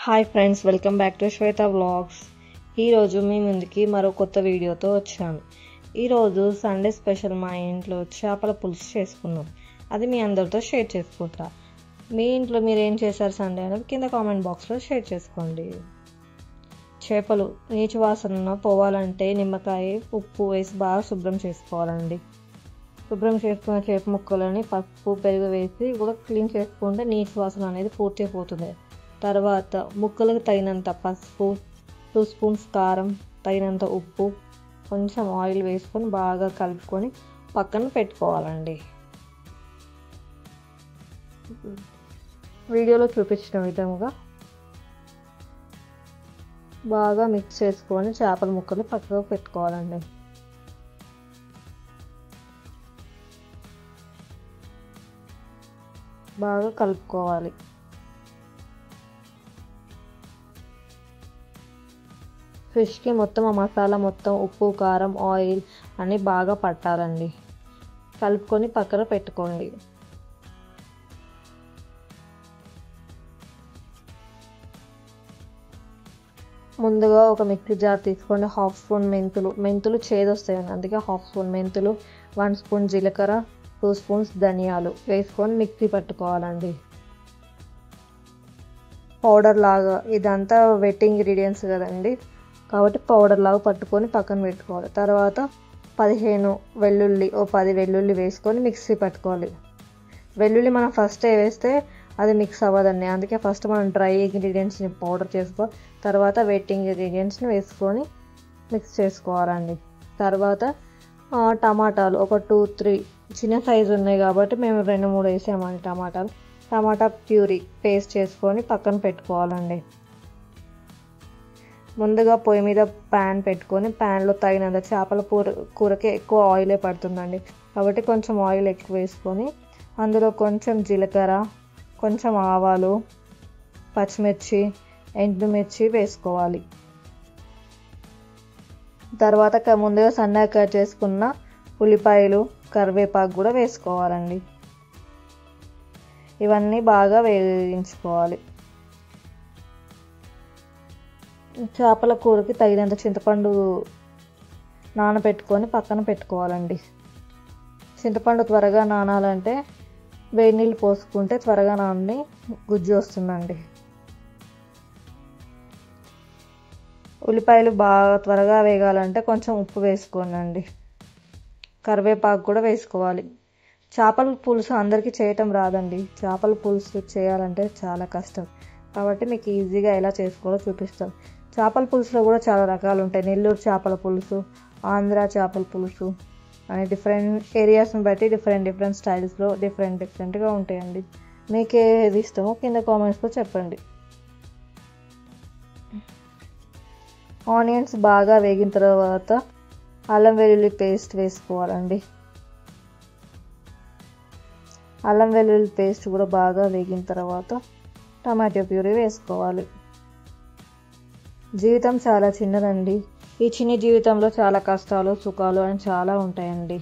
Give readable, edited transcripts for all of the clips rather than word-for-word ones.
Hi friends, welcome back to Shweta vlogs. ఈరోజు మీ ముందుకి మరో కొత్త వీడియోతో వచ్చాను. ఈరోజు సండే స్పెషల్ మా ఇంట్లో చేపల పులుసు చేసుకున్నాం. అది మీ అందరితో షేర్ చేసుకుంటా. మీ ఇంట్లో మీరు ఏం చేశారు సండే అనేది కింద కామెంట్ బాక్స్లో షేర్ చేసుకోండి. చేపలు నీచు వాసన పోవాలంటే నిమ్మకాయ ఉప్పు వేసి బాగా శుభ్రం చేసుకోవాలండి. శుభ్రం చేసుకున్న చేప ముక్కలని పసుపు పెరుగు వేసి కూడా క్లీన్ చేసుకుంటే నీచు వాసన అనేది పూర్తిగా పోతుంది. తర్వాత ముక్కలకు తగినంత పసుపు, 2 స్పూన్స్ కారం, తగినంత ఉప్పు, కొంచెం ఆయిల్ వేసుకొని బాగా కలుపుకొని పక్కన పెట్టుకోవాలండి. వీడియోలో చూపించిన విధంగా బాగా మిక్స్ చేసుకొని చేపల ముక్కలు పక్కకు పెట్టుకోవాలండి. బాగా కలుపుకోవాలి. ఫిష్కి మొత్తం ఆ మసాలా మొత్తం ఉప్పు, కారం, ఆయిల్ అన్నీ బాగా పట్టాలండి. కలుపుకొని పక్కన పెట్టుకోండి. ముందుగా ఒక మిక్సీ జార్ తీసుకోండి. 1/2 స్పూన్ మెంతులు చేదొస్తాయండి, అందుకే 1/2 స్పూన్ మెంతులు, 1 స్పూన్ జీలకర్ర, 2 స్పూన్స్ ధనియాలు వేసుకొని మిక్సీ పట్టుకోవాలండి. పౌడర్ లాగా ఇదంతా వెట్ ఇంగ్రీడియంట్స్ కదండి, కాబట్టి పౌడర్ లాగా పట్టుకొని పక్కన పెట్టుకోవాలి. తర్వాత 10 వెల్లుల్లి వేసుకొని మిక్సీ పట్టుకోవాలి. వెల్లుల్లి మనం ఫస్ట్ వేస్తే అది మిక్స్ అవ్వదండి, అందుకే ఫస్ట్ మనం డ్రై ఇంగ్రీడియంట్స్ని పౌడర్ చేసుకోవాలి. తర్వాత వెట్ ఇంగ్రీడియంట్స్ని వేసుకొని మిక్స్ చేసుకోవాలండి. తర్వాత టమాటాలు ఒక 2-3 చిన్న సైజు ఉన్నాయి కాబట్టి మేము 2-3 వేసామండి. టమాటా ప్యూరీ పేస్ట్ చేసుకొని పక్కన పెట్టుకోవాలండి. ముందుగా పొయ్యి మీద ప్యాన్ పెట్టుకొని ప్యాన్లో తగినంత చేపల కూరకి ఎక్కువ ఆయిలే పడుతుందండి, కాబట్టి కొంచెం ఆయిల్ ఎక్కువ వేసుకొని అందులో కొంచెం జీలకర్ర, కొంచెం ఆవాలు, పచ్చిమిర్చి, ఎండుమిర్చి వేసుకోవాలి. తర్వాత ముందుగా సన్నగా కట్ చేసుకున్న ఉల్లిపాయలు, కరివేపాకు కూడా వేసుకోవాలండి. ఇవన్నీ బాగా వేయించుకోవాలి. చేపల కూరకి తగినంత చింతపండు నానబెట్టుకొని పక్కన పెట్టుకోవాలండి. చింతపండు త్వరగా నానాలంటే వేడి నీళ్ళు పోసుకుంటే త్వరగా నాని గుజ్జు వస్తుందండి. ఉల్లిపాయలు బాగా త్వరగా వేగాలంటే కొంచెం ఉప్పు వేసుకోనండి. కరివేపాకు కూడా వేసుకోవాలి. చేపల పులుసు అందరికీ చేయటం రాదండి. చేపల పులుసు చేయాలంటే చాలా కష్టం, కాబట్టి మీకు ఈజీగా ఎలా చేసుకోవాలో చూపిస్తాను. చేపల పులుసులో కూడా చాలా రకాలు ఉంటాయి. నెల్లూరు చేపల పులుసు, ఆంధ్ర చేపల పులుసు అని డిఫరెంట్ ఏరియాస్ని బట్టి డిఫరెంట్ స్టైల్స్లో డిఫరెంట్గా ఉంటాయండి. మీకు ఏది ఇష్టమో కింద కామెంట్స్లో చెప్పండి. ఆనియన్స్ బాగా వేగిన తర్వాత అల్లం వెల్లుల్లి పేస్ట్ వేసుకోవాలండి. అల్లం వెల్లుల్లి పేస్ట్ కూడా బాగా వేగిన తర్వాత టమాటో ప్యూరీ వేసుకోవాలి. జీవితం చాలా చిన్నదండి. ఈ చిన్న జీవితంలో చాలా కష్టాలు, సుఖాలు అని చాలా ఉంటాయండి.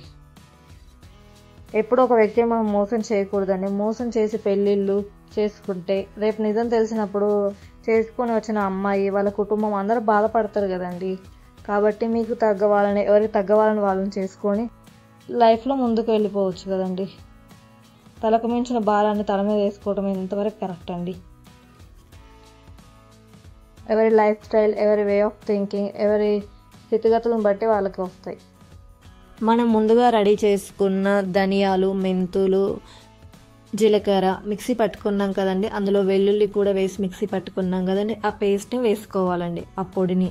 ఎప్పుడు ఒక వ్యక్తి మనం మోసం చేయకూడదండి. మోసం చేసి పెళ్ళిళ్ళు చేసుకుంటే రేపు నిజం తెలిసినప్పుడు చేసుకొని వచ్చిన అమ్మాయి, వాళ్ళ కుటుంబం అందరూ బాధపడతారు కదండి. కాబట్టి మీకు ఎవరికి తగ్గవాళ్ళని వాళ్ళని చేసుకొని లైఫ్లో ముందుకు వెళ్ళిపోవచ్చు కదండి. తలకు మించిన భారాన్ని తల మీద వేసుకోవడం ఎంతవరకు కరెక్ట్ అండి? ఎవరి లైఫ్ స్టైల్, ఎవరి వే ఆఫ్ థింకింగ్, ఎవరి స్థితిగతులను బట్టి వాళ్ళకి వస్తాయి. మనం ముందుగా రెడీ చేసుకున్న ధనియాలు, మెంతులు, జీలకర్ర మిక్సీ పట్టుకున్నాం కదండి, అందులో వెల్లుల్లి కూడా వేసి మిక్సీ పట్టుకున్నాం కదండి, ఆ పేస్ట్ని వేసుకోవాలండి, ఆ పొడిని.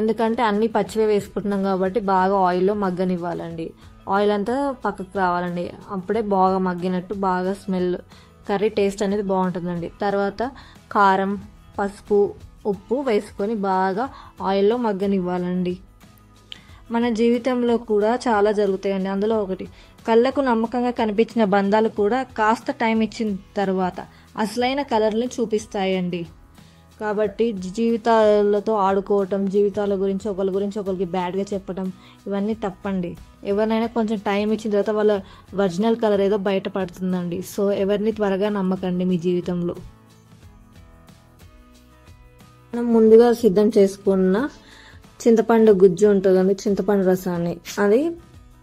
ఎందుకంటే అన్నీ పచ్చివే వేసుకుంటున్నాం కాబట్టి బాగా ఆయిల్లో మగ్గనివ్వాలండి. ఆయిల్ అంతా పక్కకు రావాలండి, అప్పుడే బాగా మగ్గినట్టు బాగా స్మెల్, కర్రీ టేస్ట్ అనేది బాగుంటుందండి. తర్వాత కారం, పసుపు, ఉప్పు వేసుకొని బాగా ఆయిల్లో మగ్గనివ్వాలండి. మన జీవితంలో కూడా చాలా జరుగుతాయండి. అందులో ఒకటి, కళ్ళకు నమ్మకంగా కనిపించిన బంధాలు కూడా కాస్త టైం ఇచ్చిన తర్వాత అసలైన కలర్ని చూపిస్తాయండి. కాబట్టి జీవితాలతో ఆడుకోవటం, జీవితాల గురించి ఒకరికి బ్యాడ్గా చెప్పడం ఇవన్నీ తప్పండి. ఎవరినైనా కొంచెం టైం ఇచ్చిన తర్వాత వాళ్ళ ఒరిజినల్ కలర్ ఏదో బయటపడుతుందండి. సో ఎవరిని త్వరగా నమ్మకండి మీ జీవితంలో. మనం ముందుగా సిద్ధం చేసుకున్న చింతపండు గుజ్జు ఉంటుందండి, చింతపండు రసాన్ని అది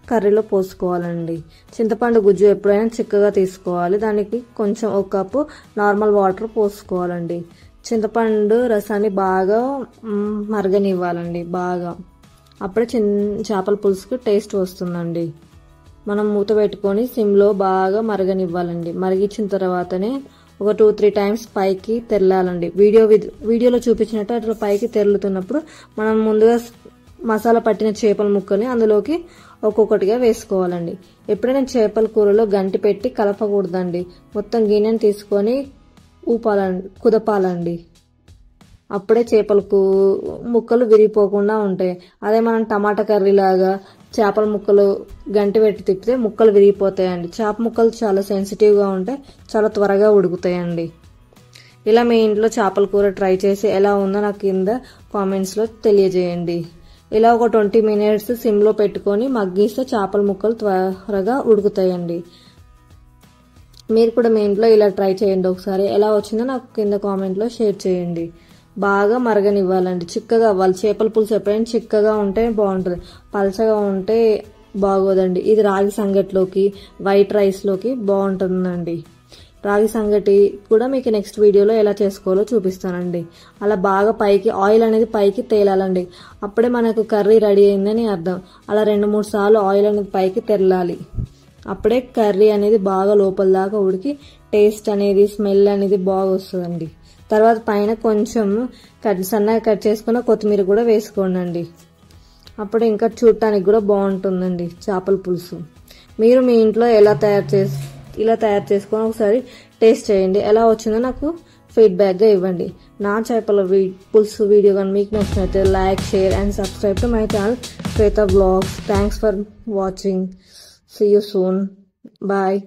కర్రీలో పోసుకోవాలండి. చింతపండు గుజ్జు ఎప్పుడైనా చిక్కగా తీసుకోవాలి. దానికి కొంచెం ఒక కప్పు నార్మల్ వాటర్ పోసుకోవాలండి. చింతపండు రసాన్ని బాగా మరగనివ్వాలండి. బాగా అప్పుడే చేపల పులుసుకు టేస్ట్ వస్తుందండి. మనం మూత పెట్టుకొని సిమ్లో బాగా మరగనివ్వాలండి. మరిగించిన తర్వాతనే ఒక 2-3 టైమ్స్ పైకి తెరలాలండి. వీడియోలో చూపించినట్టు అట్లా పైకి తెరులుతున్నప్పుడు మనం ముందుగా మసాలా పట్టిన చేపల ముక్కల్ని అందులోకి ఒక్కొక్కటిగా వేసుకోవాలండి. ఎప్పుడైనా చేపల కూరలో గంటి పెట్టి కలపకూడదండి. మొత్తం గిన్నెని తీసుకొని కుదపాలండి. అప్పుడే చేపలకు ముక్కలు విరిగిపోకుండా ఉంటాయి. అదే మనం టమాటా కర్రీ లాగా చేపల ముక్కలు గంటి పెట్టి తిప్పితే ముక్కలు విరిగిపోతాయండి. చేప ముక్కలు చాలా సెన్సిటివ్గా ఉంటాయి, చాలా త్వరగా ఉడుకుతాయండి. ఇలా మీ ఇంట్లో చేపల కూర ట్రై చేసి ఎలా ఉందో నాకు కింద కామెంట్స్లో తెలియజేయండి. ఇలా ఒక 20 మినిట్స్ సిమ్లో పెట్టుకొని మగ్గిస్తే చేపల ముక్కలు త్వరగా ఉడుకుతాయండి. మీరు కూడా మీ ఇంట్లో ఇలా ట్రై చేయండి. ఒకసారి ఎలా వచ్చిందో నాకు కింద కామెంట్లో షేర్ చేయండి. బాగా మరగనివ్వాలండి, చిక్కగా అవ్వాలి. చేపల పులుసు ఎప్పుడైనా చిక్కగా ఉంటే బాగుంటుంది, పలచగా ఉంటే బాగోదండి. ఇది రాగి సంగటిలోకి, వైట్ రైస్లోకి బాగుంటుందండి. రాగి సంగటి కూడా మీకు నెక్స్ట్ వీడియోలో ఎలా చేసుకోవాలో చూపిస్తానండి. అలా బాగా పైకి ఆయిల్ అనేది పైకి తేలాలండి. అప్పుడే మనకు కర్రీ రెడీ అయిందని అర్థం. అలా 2-3 సార్లు ఆయిల్ అనేది పైకి తెరలాలి. అప్పుడే కర్రీ అనేది బాగా లోపల దాకా ఉడికి టేస్ట్ అనేది, స్మెల్ అనేది బాగా వస్తుందండి. తర్వాత పైన కొంచెం సన్నగా కట్ చేసుకున్న కొత్తిమీర కూడా వేసుకోండి. అప్పుడు ఇంకా చూడటానికి కూడా బాగుంటుందండి చేపల పులుసు. మీరు మీ ఇంట్లో ఇలా తయారు చేసుకొని ఒకసారి టేస్ట్ చేయండి. ఎలా వచ్చిందో నాకు ఫీడ్బ్యాక్గా ఇవ్వండి. నా చేపల పులుసు వీడియో కానీ మీకు నచ్చినట్లయితే like, share and subscribe to my channel Shweta vlogs. Thanks for watching. See you soon. Bye.